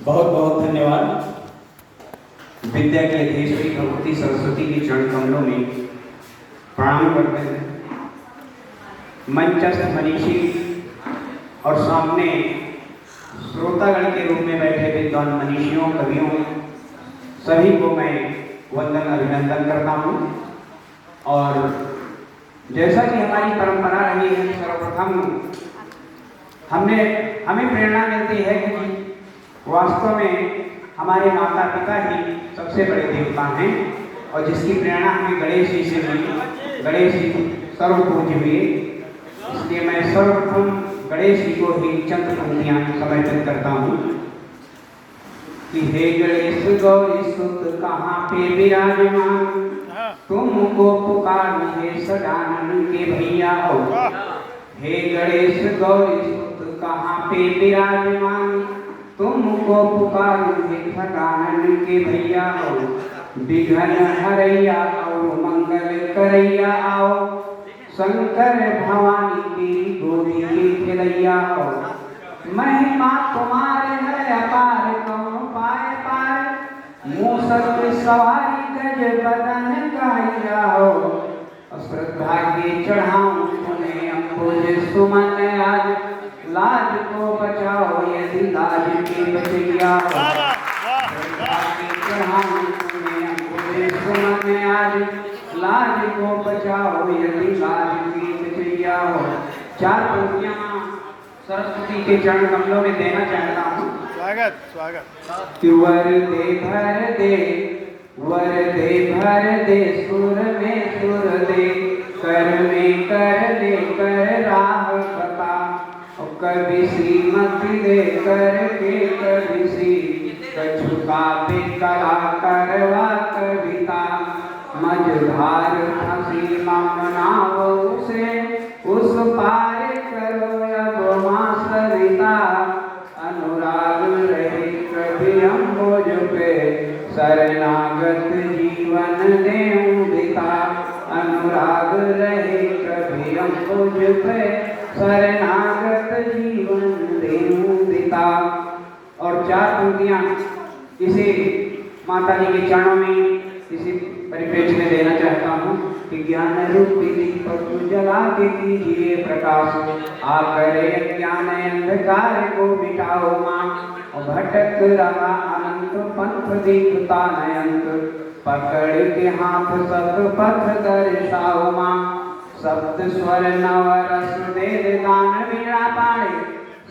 बहुत बहुत धन्यवाद। विद्या के अधीश्वरी भगवती सरस्वती के चरण कमलों में प्रणाम करते हैं। मंचस्थ मनीषी और सामने श्रोतागण के रूप में बैठे विद्वान मनीषियों, कवियों, सभी को मैं वंदन अभिनंदन करता हूँ। और जैसा कि हमारी परंपरा रही है, सर्वप्रथम हमें प्रेरणा मिलती है कि वास्तव में हमारे माता पिता ही सबसे बड़े देवता हैं और जिसकी प्रेरणा हमें गणेश जी से मिली। गणेश जी सर्वपूज्य हुए, इसलिए मैं सर्वप्रथम गणेश जी को ही चंद पंक्तियां समर्पित करता हूँ कि हे गणेश गौरी सुत कहाँ पे विराजमान, तुमको पुकारूं हे सदानंद के भैया हो। हे गणेश गौरी सुत कहाँ पे विराजमान, तुमको पुकारूं हे सदानंद के भैया हो। विघ्न हरैया और मंगल करैया आओ, शंकर भवानी तेरी गोदी के खिलैया हो। महिमा तुम्हारे है अपार, कौन पाए पार, मूसक सवारी गज बदन गाया हो। श्रद्धा के चढ़ाऊं सुने अम्बुज सुमन आज, लाज को बचाओ यदि लाज के बचैया हो। श्रद्धा के चढ़ाऊं सुने अम्बुज सुमन आज, लाज को बचाओ यदि लाज की बचैया हो। चार पंक्तियां सरस्वती के चरण कमलों में देना चाहता हूँ। स्वागत स्वागत। वर दे भर दे सुर में सुर दे, कर में कर दे कर राह बता। कभी श्रीमती दे करके कभी श्री, कछुका पे कला करवा कविता। मझधार फंसी मनाओ उसे, उस पार करो अब माँ सरिता। अनुराग रहे कभी अम्बुज पे, शरणागत जीवन देऊं बिता। अनुराग रहे कभी अम्बुज पे, शरणागत जीवन देऊं बिता। और चार पंक्तियां इसे माता जी के चरणों में इसी परिप्रेक्ष्य में देना चाहता हूँ कि ज्ञान रूपी दीपक जला के कीजिए प्रकाश, आकर ज्ञान अंधकार को मिटाओ माँ। भटक रहा अनंत पंथ दिखता नयंत, पकड़ के हाथ सब पथ दर्शाओ माँ। सप्त स्वर नवरस दे दे दान वीणा पाणे,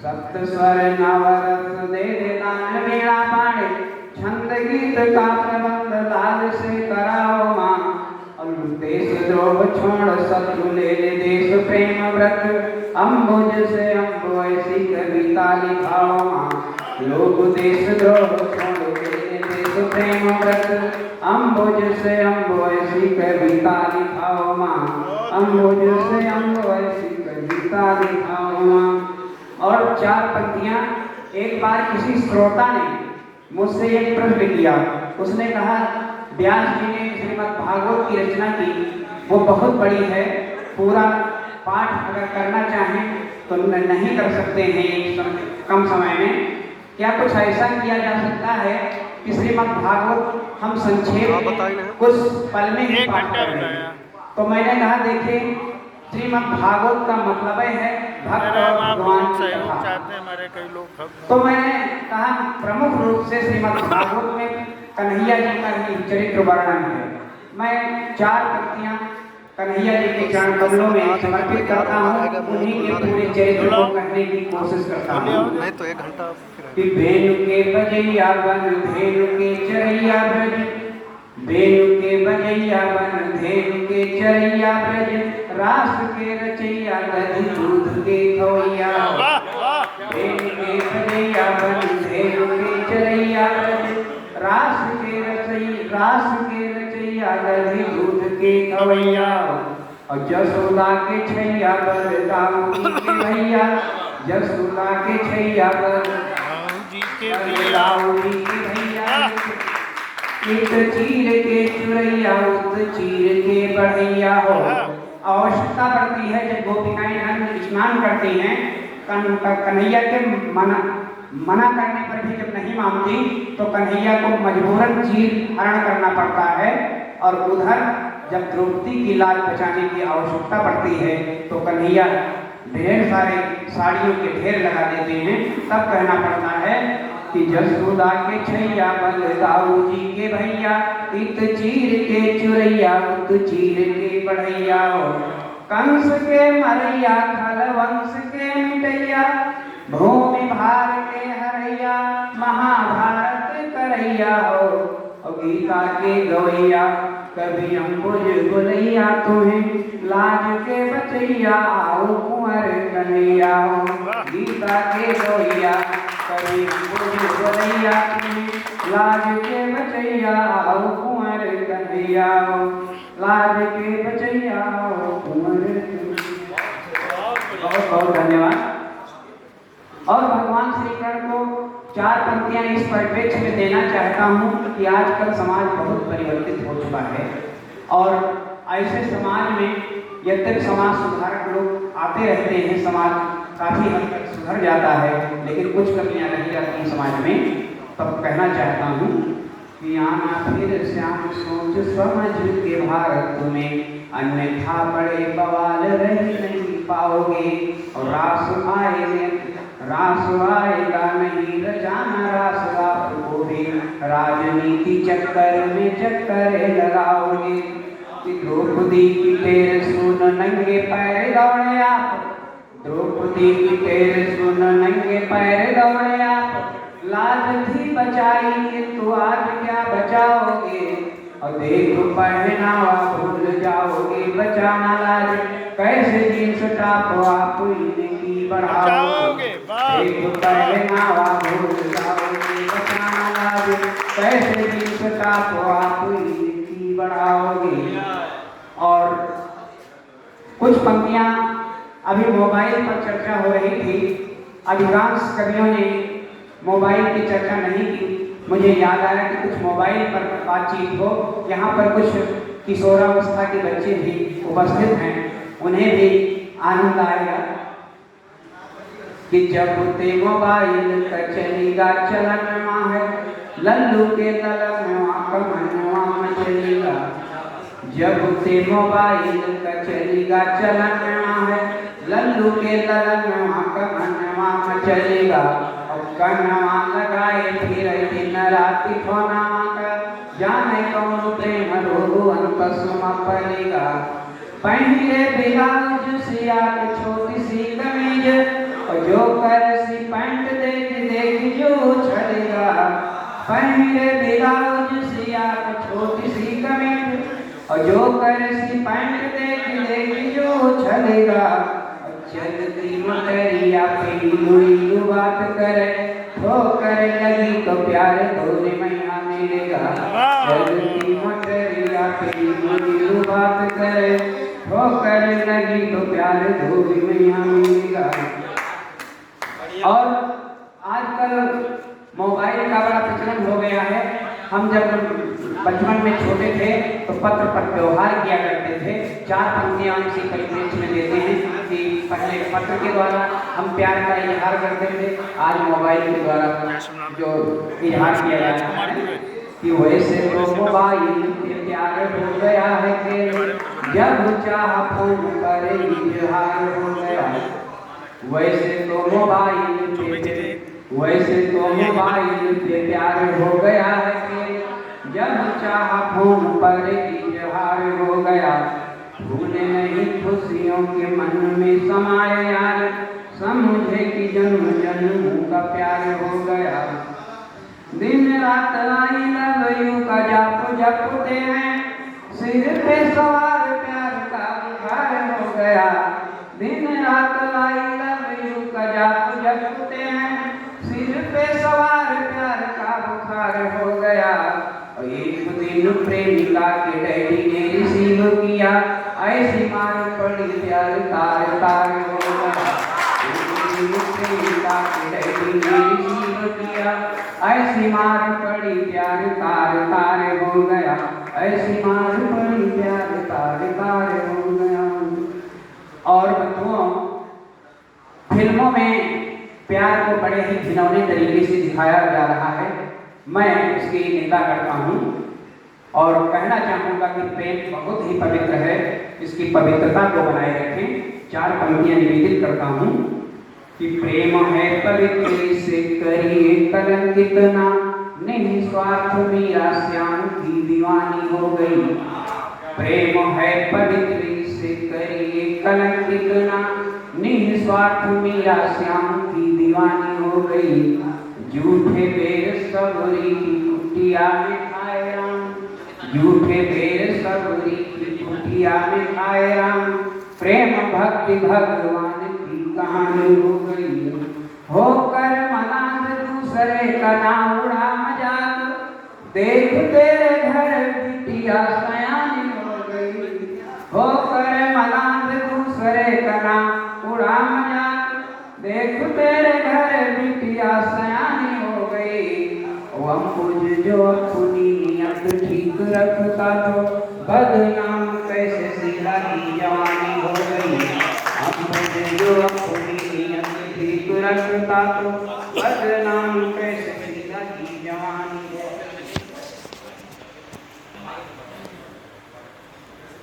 सप्त स्वर नवरस दे दे दान वीणा पाणे। छंद गीत का प्रबंध लाल से कराओ माँ। और देश द्रोह छोड़ शत्रु ले ले देश प्रेम व्रत, अम्बुज से अम्बु ऐसी कविता लिखाओ माँ। लोग देश द्रोह छोड़ ले ले देश प्रेम व्रत, अम्बुज से अम्बु ऐसी कविता लिखाओ माँ। अम्बुज से अम्बु ऐसी कविता लिखाओ माँ। और चार पंक्तियां एक बार किसी श्रोता ने मुझसे एक प्रश्न किया। उसने कहा व्यास जी ने श्रीमद् भागवत की रचना की, वो बहुत बड़ी है, पूरा पाठ अगर करना चाहें तो नहीं कर सकते हैं कम समय में। क्या कुछ ऐसा किया जा सकता है कि श्रीमद् भागवत हम संक्षेप में कुछ पल में ही पाठ कर लें? तो मैंने कहा देखिए, श्रीमद् भागवत का मतलब है भक्त और भगवान की कथा। तो मैंने कहा प्रमुख रूप से श्रीमद् भागवत में कन्हैया जी का ही चरित्र वर्णन है। मैं चार पंक्तियां कन्हैया जी के चरण कमलों में समर्पित करता हूँ, उन्हीं के पूरे चरित्र को कहने की कोशिश करता हूँ। नहीं तो 1 घंटा कि भेनु के बजैया बन धेनु के चरैया ब्रज, भेनु के बजैया बन धेनु के चरैया ब्रज। रास के रचैया दधि दूध के खवैया, भेनु के बजैया बन धेनु के चरैया ब्रज। रास के रचैया दधि दूध के खवैया। और जसोदा के छैया बर दाऊदी के भैया, जसोदा के छैया बर दाऊदी के भैया। इत चीर के चुरैया उत चीर के बढ़ैया हो। आवश्यकता पड़ती है जब गोपिकाएं नंद स्नान करती हैं, कन्हैया के मना करने पर भी जब नहीं नहीं मानती तो कन्हैया को मजबूरन चीर हरण करना पड़ता है, और उधर जब द्रौपदी की लाज बचाने की आवश्यकता पड़ती है तो कन्हैया ढेर सारे साड़ियों के ढेर लगा देते हैं। तब कहना पड़ता है कि जसोदा के छैया बलदाऊ जी के भैया, इत चीर के चुरैया उत चीर के बढ़ैया, कंस के मरैया खल वंश के मिटैया, भूमि भार के हरैया महाभारत करैया हो, गीता के गवैया कभी अम्बुज बोलैया, तुम्हें लाज के बचैया आओ कुंवर कन्हैया हो। गीता के गवैया कभी अम्बुज बोलैया, तुम्हें लाज के बचैया आओ कुंवर कन्हैया हो, लाज के बचैया आओ कुंवर। बहुत बहुत धन्यवाद। और भगवान श्री कृष्ण को 4 पंक्तियां इस परिप्रेक्ष्य में देना चाहता हूँ कि आजकल समाज बहुत परिवर्तित हो चुका है, और ऐसे समाज में यद्यपि समाज सुधारक लोग आते रहते हैं, समाज काफ़ी हद तक सुधर जाता है, लेकिन कुछ कमियां रह जाती हैं समाज में। तब कहना चाहता हूँ कि आना फिर श्याम सोच समझ के भारत में, अन्यथा बड़े बवाल रह नहीं पाओगे, और रास आएगा नहीं रचाना रास आपको भी, राजनीति चक्कर में चक्कर लगाओगे, द्रौपदी की टेर सुन नंगे पैर दौड़े आप, द्रौपदी की टेर सुन नंगे पैर दौड़े आप, लाज थी बचाई तो आज क्या बचाओगे, और देखो पहनावा भूल जाओगे, बचाना लाज कैसे जींस टॉप आप इनकी बढ़ाओगे, देखो पहनावा भूल जाओगे, बचाना लाज कैसे जींस टॉप आप इनकी बढ़ाओगे। और कुछ पंक्तियां अभी मोबाइल पर चर्चा हो रही थी, अधिकांश कवियों ने मोबाइल की चर्चा नहीं की। मुझे याद आया कि कुछ मोबाइल पर बातचीत हो, यहाँ पर कुछ किशोरावस्था के बच्चे भी उपस्थित हैं, उन्हें भी आनंद आएगा कि जब ते मोबाइल का चलेगा चलन है, लल्लू के ललन कमनवा में चलेगा, जब ते मोबाइल का चलेगा चलन है, लल्लू के ललन कमनवा में चलेगा, कन्हवा लगाए फिर दिन राति फोनवा का, जाने कौन प्रेम रोग अनपसुमा पड़ेगा, पहले ब्लाउज सिया के छोटी सी कमीज, और जो कर सी पैंट देख देख जो छड़ेगा, पहले ब्लाउज सिया के छोटी सी कमीज, और जो कर सी पैंट देख देख जो छड़ेगा, चलती मकरिया पे लुई बात करे, ठोकर लगी तो प्यार धोने मैया मिलेगा, चलती मकरिया पे लुई बात करे, ठोकर लगी तो प्यार धोने मैया मिलेगा। और आजकल मोबाइल का बड़ा प्रचलन हो गया है। हम जब बचपन में छोटे थे तो पत्र पर व्यवहार किया करते थे। 4 पंक्तियां इसी परिप्रेक्ष्य में देते हैं कि पहले पत्र के द्वारा हम प्यार का इजहार करते थे, आज मोबाइल के द्वारा जो इजहार किया जाता है कि वैसे तो मोबाइल पे प्यार हो गया है कि जब चाह फोन पर इजहार हो गया, वैसे तो मोबाइल पे प्यार हो गया है कि जब चाह फोन पर इजहार हो गया, भूले नहीं खुशियों के मन में समाए यार, समझे कि जन्म जन्म का प्यार हो गया, दिन रात आई लव यू का जाप जपते हैं, सिर पे सवार प्यार का बुखार हो गया, दिन रात आई लव यू का जाप जपते हैं, सिर पे सवार प्यार का बुखार हो गया, और एक दिन प्रेमिका के डैडी ने रिसीव किया, ऐसी मार पड़ी प्यार तार तार हो गया, एक दिन प्रेमिका के डैडी ने रिसीव किया, ऐसी मार पड़ी प्यार तार तार हो गया, ऐसी मार पड़ी प्यार तार तार हो गया। और बच्चों, फिल्मों में प्यार को बड़े ही घिनौने तरीके से सिखाया जा रहा है, मैं इसकी निंदा करता हूँ और कहना चाहूँगा कि प्रेम बहुत ही पवित्र है, इसकी पवित्रता को बनाए रखें। 4 पंक्तियाँ निवेदित करता हूँ कि प्रेम है पवित्र इसे करिए कलंकित ना, निस्वार्थ मीरा श्याम की दीवानी हो गई। प्रेम है पवित्र इसे करिए कलंकित ना, निस्वार्थ मीरा श्याम की दीवानी हो गई। झूठे बेसब्री की कुटिया में खाए राम, झूठे बेसब्री की कुटिया में खाए राम, प्रेम भक्ति भगवान की कहानी हो गई। होकर मनांध दूसरे का नाम उड़ा मजाक, देख तेरे घर बिटिया सयानी हो गई। होकर मनांध दूसरे का नाम उड़ा मजाक, देख तेरे घर बिटिया सयानी हो गई। वो अंबुज जो अपनी नियत ठीक रखता तो बदनाम कैसे सीधा की जवानी हो गई। अंबुज जो अपनी नियत ठीक रखता तो बदनाम कैसे सीधा की जवानी हो गई।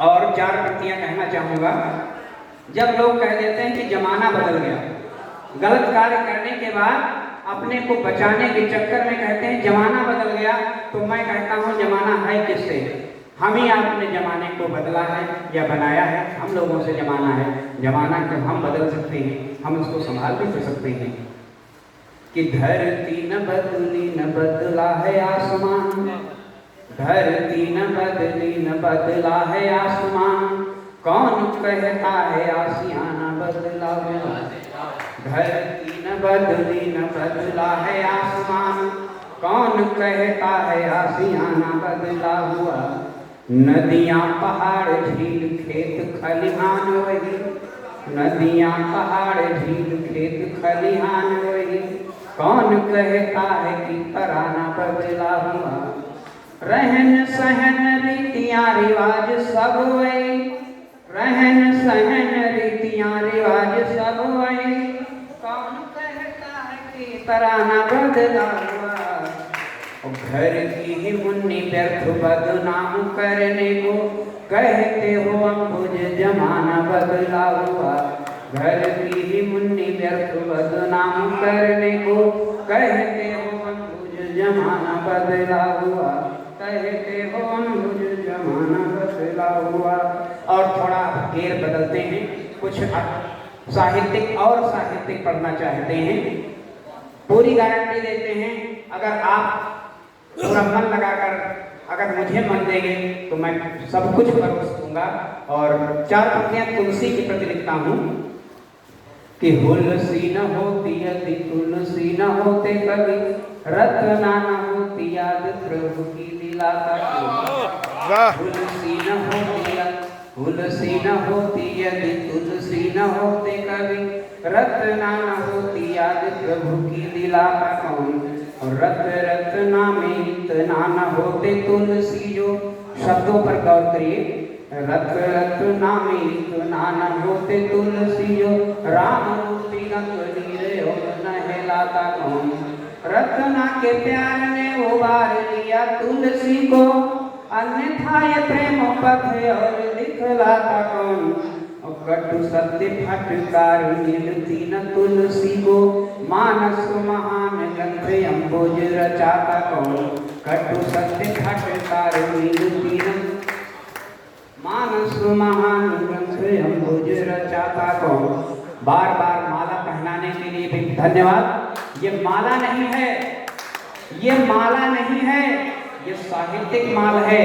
और 4 पंक्तियां कहना चाहूंगा। जब लोग कह देते हैं कि जमाना बदल गया, गलत कार्य करने के बाद अपने को बचाने के चक्कर में कहते हैं जमाना बदल गया, तो मैं कहता हूँ जमाना है किससे? हम ही आपने जमाने को बदला है या बनाया है, हम लोगों से जमाना है। जमाना को हम बदल सकते हैं, हम उसको संभाल भी तो सकते हैं। कि धरती न बदली न बदला है आसमान, धरती न बदली न बदला है आसमान, कौन कहता है आशियाना बदला हुआ। धरती न बदली न बदला है आसमान, कौन कहता है आशियाना बदला हुआ। नदियाँ पहाड़ झील खेत खलिहान वही, नदियाँ पहाड़ झील खेत खलिहान वही, कौन कहता है कि तराना बदला हुआ। रहन सहन रीतियाँ रिवाज सब वही, रहन सहन रीतियाँ रिवाज सब वही, कौन कहता है कि तराना बदला हुआ। घर की ही मुन्नी व्यर्थ बदनाम करने को कहते हो अंबुज जमाना बदला हुआ। घर की ही मुन्नी व्यर्थ बदनाम करने को कहते हो अंबुज जमाना बदला हुआ, कहते हो अंबुज जमाना बदला हुआ। और थोड़ा घेर बदलते हैं, कुछ साहित्यिक और साहित्यिक पढ़ना चाहते हैं, पूरी गारंटी देते हैं। अगर आप पूरा मन लगाकर अगर मुझे मन देंगे तो मैं सब कुछ परोस दूंगा। और 4 पंक्तियां तुलसी के प्रति लिखता हूँ कि हुलसी न होती यदि तुलसी न होते कभी, रत्ना न होती याद प्रभु की दिलाता को। हुलसी न होती तुलसी न होती यदि तुलसी न होते कभी, रत्ना न होती याद प्रभु की दिलाता कौन। रत रत्ना में इतना न होते तुलसी जो, शब्दों पर गौर करिए। रत रत्ना में इतना न होते तुलसी जो, राम मूर्ति नीरे और नहलाता कौन। रत्ना के प्यार ने उबार लिया तुलसी को, अन्यथा ये प्रेम पथ और दिखलाता कौन। कटु सत्य फटकार मिलती न तुलसी को, मानस महान ग्रंथ अंबुज रचाता कौन। कटु सत्य फटकार मिलती न मानस महान ग्रंथ अंबुज रचाता कौन। बार बार माला पहनाने के लिए भी धन्यवाद। ये माला नहीं है, ये माला नहीं है, ये साहित्यिक माल है।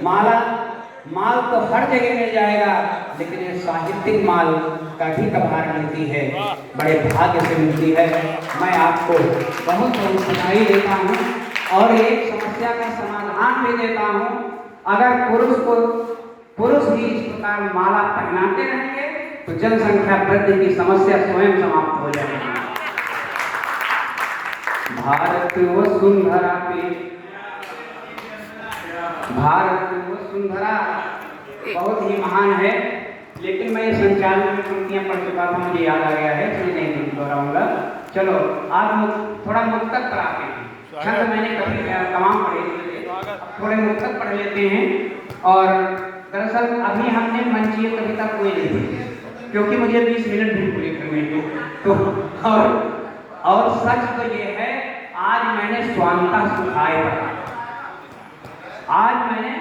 माल तो हर जगह मिल जाएगा, लेकिन ये साहित्यिक माल कभी कभार मिलती है, बड़े भाग्य से मिलती है। मैं आपको बहुत बहुत बधाई देता हूँ और एक समस्या का समाधान भी देता हूँ। अगर पुरुष ही इस प्रकार माला पहनाते रहेंगे तो जनसंख्या वृद्धि की समस्या स्वयं समाप्त हो जाएगी। भारत वसुंधरा पे, भारत वसुंधरा बहुत ही महान है, लेकिन मैं संचालन में पंक्तियां पढ़ चुका था, मुझे याद आ गया है, इसलिए नहीं दोहराऊंगा। चलो आज थोड़ा मुक्तक पर आते हैं। छंद मैंने कभी तमाम पढ़े थे, थोड़े मुक्तक पढ़ लेते हैं। और दरअसल अभी हमने मंचीय कविता कोई नहीं पढ़ी, क्योंकि मुझे 20 मिनट भी पूरे करने हैं। तो और सच तो ये है, आज मैंने स्वांता सुखाए पढ़ा। आज मैंने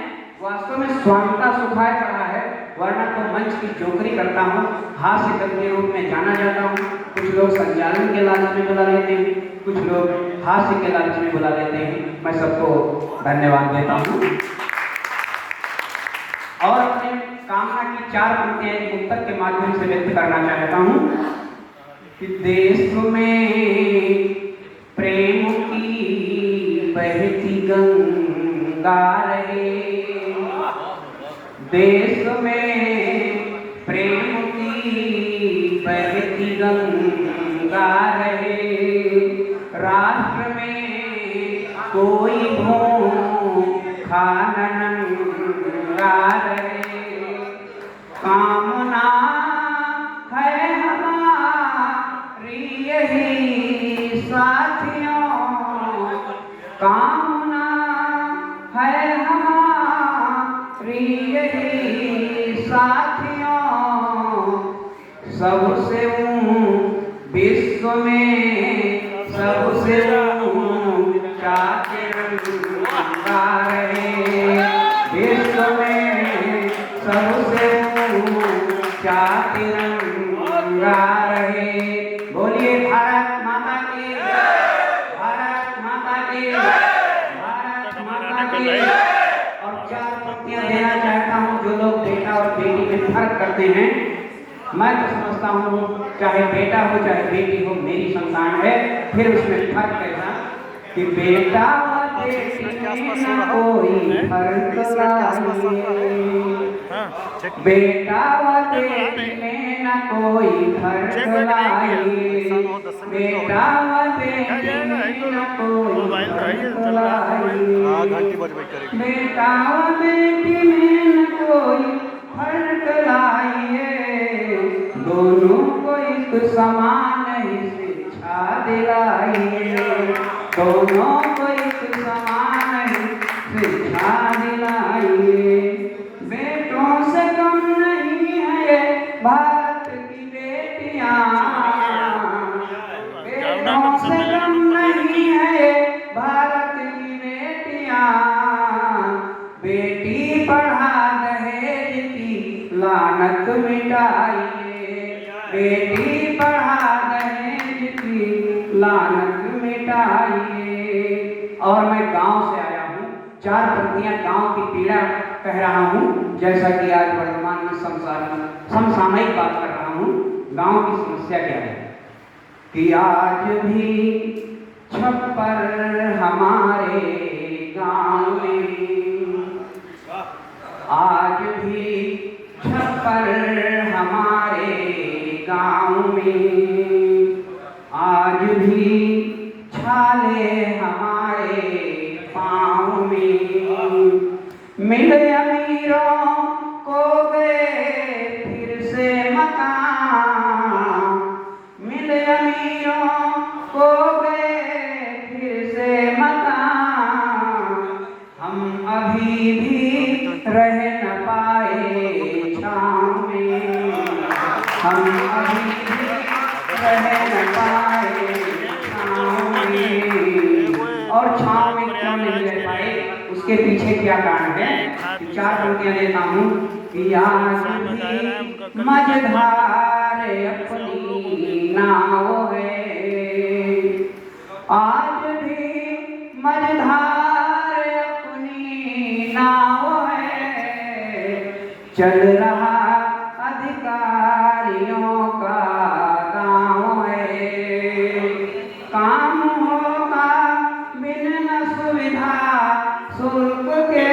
वास्तव में स्वांता सुखाए पढ़ा है, वरना तो मंच की जोकरी करता हूँ, हास्य कवि के रूप में जाना जाता हूँ। कुछ लोग संचालन के लालच में बुला लेते हैं, कुछ लोग हास्य के लालच में बुला लेते हैं। मैं सबको धन्यवाद देता हूँ और अपने कामना की 4 पंक्तियां एक मुक्तक के माध्यम से व्यक्त करना चाहता हूँ कि देश में प्रेम की बहती गंगा रहे, देश में प्रेम की बहती गंगा रहे, राष्ट्र में कोई भूखा न नंगा रहे, कामना है हमारी यही साथियों, कामना है हमारी यही साथियों, सबसे विश्व में सबसे ऊंचा तिरंगा रहे, विश्व में सबसे ऊंचा तिरंगा रहे। बोलिए भारत माता की, भारत माता की, भारत माता की। और 4 पंक्तियां देना चाहता हूँ। जो लोग बेटा और बेटी में फर्क करते हैं, मैं तो समझता हूँ चाहे बेटा हो चाहे बेटी हो, मेरी संतान है, फिर उसमें फर्क कैसा कि बेटा और बेटी में न कोई फर्क लाइए, बेटा और बेटी में न कोई फर्क लाइए, बेटा और बेटी में न कोई फर्क लाइए, बेटा और बेटी में न कोई फर्क लाइए, दोनों को एक समान ही शिक्षा दिलाइए, दोनों को एक समान ही शिक्षा दिलाइए, बेटों से कम नहीं है ये भारत की बेटियां, बेटों से कम नहीं है ये भारत की बेटियां, बेटी पढ़ा दहेज की लानत मिटाइए, बेटी पढ़ा दहेज की लानत मिटाइए। और मैं गांव से आया हूँ, 4 पंक्तियां गांव की पीड़ा कह रहा हूँ, जैसा कि आज वर्तमान में समसामयिक बात कर रहा हूँ। गांव की समस्या क्या है कि आज भी छप्पर हमारे गांव में, आज भी छप्पर हमारे गांव में, आज भी छाले हमारे पाँव में, मिल अमीरों को गए फिर से मकान, मिल अमीरों को गए फिर से मकान, हम अभी भी रह न पाए छाँव में, हम अभी भी रह न पाए छाँव में। और छाँव में क्यों नहीं रह पाए, उसके पीछे क्या कारण है? 4 पंक्तियां देता हूँ कि आज भी मझधार अपनी नाव है, आज भी मझधार अपनी नाव है, चल रहा अधिकारियों का गाँव है, काम होगा बिन न सुविधा शुल्क के,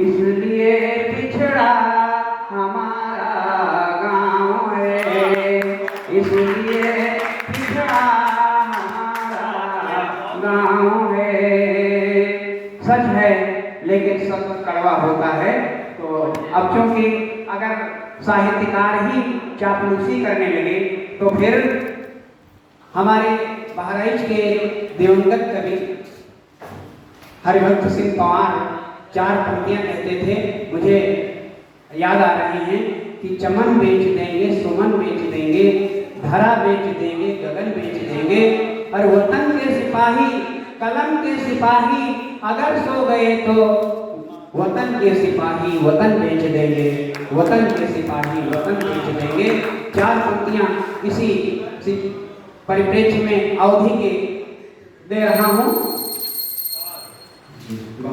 इसलिए पिछड़ा हमारा गाँव है, इसलिए पिछड़ा हमारा गाँव है। सच है, लेकिन सच कड़वा होता है। तो अब चूंकि अगर साहित्यकार ही चापलूसी करने लगे तो फिर हमारे बहराइच के दिवंगत कवि हरिभक्त सिंह पवार 4 पंक्तियां कहते थे, मुझे याद आ रही हैं कि चमन बेच देंगे, सुमन बेच देंगे, धरा बेच देंगे, गगन बेच देंगे, और वतन के सिपाही, कलम के सिपाही अगर सो गए तो वतन के सिपाही वतन बेच देंगे, वतन के सिपाही वतन बेच देंगे। 4 पंक्तियां इसी परिप्रेक्ष्य में अवधि के दे रहा हूं।